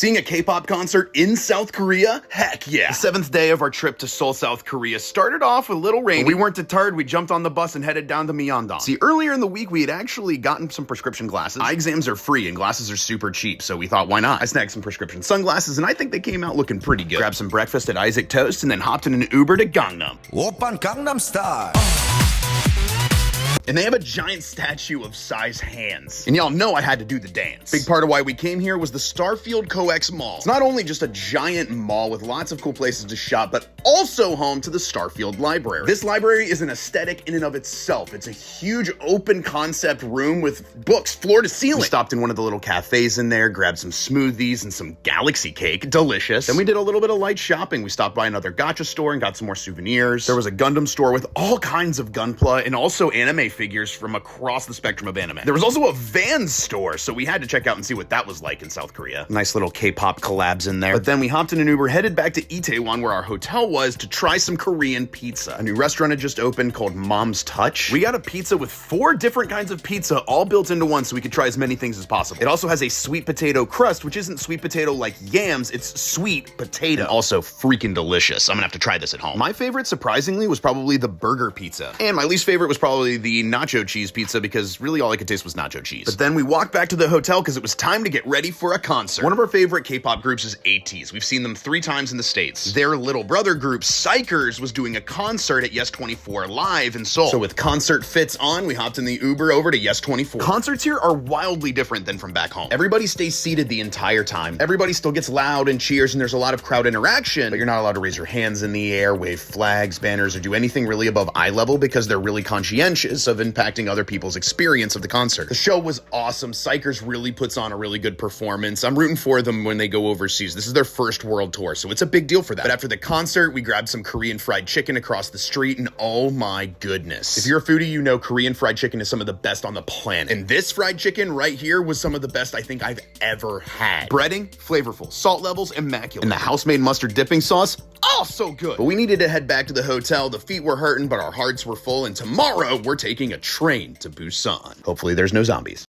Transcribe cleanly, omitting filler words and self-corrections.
Seeing a K-pop concert in South Korea? Heck yeah. The 7th day of our trip to Seoul, South Korea started off a little rainy. When we weren't deterred, we jumped on the bus and headed down to Myeongdong. See, earlier in the week, we had actually gotten some prescription glasses. Eye exams are free and glasses are super cheap, so we thought, why not? I snagged some prescription sunglasses and I think they came out looking pretty good. Grabbed some breakfast at Isaac Toast and then hopped in an Uber to Gangnam. 오빤 Gangnam Style. And they have a giant statue of Psy's hands. And y'all know I had to do the dance. Big part of why we came here was the Starfield COEX Mall. It's not only just a giant mall with lots of cool places to shop, but also home to the Starfield Library. This library is an aesthetic in and of itself. It's a huge open concept room with books floor to ceiling. We stopped in one of the little cafes in there, grabbed some smoothies and some galaxy cake. Delicious. Then we did a little bit of light shopping. We stopped by another gacha store and got some more souvenirs. There was a Gundam store with all kinds of Gunpla and also anime figures from across the spectrum of anime. There was also a Vans store, so we had to check out and see what that was like in South Korea. Nice little K-pop collabs in there. But then we hopped in an Uber, headed back to Itaewon where our hotel was to try some Korean pizza. A new restaurant had just opened called Mom's Touch. We got a pizza with 4 different kinds of pizza all built into one so we could try as many things as possible. It also has a sweet potato crust, which isn't sweet potato like yams, it's sweet potato. And also freaking delicious. I'm gonna have to try this at home. My favorite, surprisingly, was probably the burger pizza. And my least favorite was probably the nacho cheese pizza because really all I could taste was nacho cheese. But then we walked back to the hotel because it was time to get ready for a concert. One of our favorite K-pop groups is ATEEZ. We've seen them 3 times in the States. Their little brother group, Psychers, was doing a concert at Yes 24 Live in Seoul. So with concert fits on, we hopped in the Uber over to Yes 24. Concerts here are wildly different than from back home. Everybody stays seated the entire time. Everybody still gets loud and cheers and there's a lot of crowd interaction, but you're not allowed to raise your hands in the air, wave flags, banners, or do anything really above eye level because they're really conscientious of impacting other people's experience of the concert. The show was awesome. Psychers really puts on a really good performance. I'm rooting for them when they go overseas. This is their first world tour, so it's a big deal for them. But after the concert, we grabbed some Korean fried chicken across the street, and oh my goodness. If you're a foodie, you know Korean fried chicken is some of the best on the planet. And this fried chicken right here was some of the best I think I've ever had. Breading, flavorful, salt levels, immaculate. And the house-made mustard dipping sauce, oh, so good. But we needed to head back to the hotel. The feet were hurting, but our hearts were full, and tomorrow we're taking a train to Busan. Hopefully there's no zombies.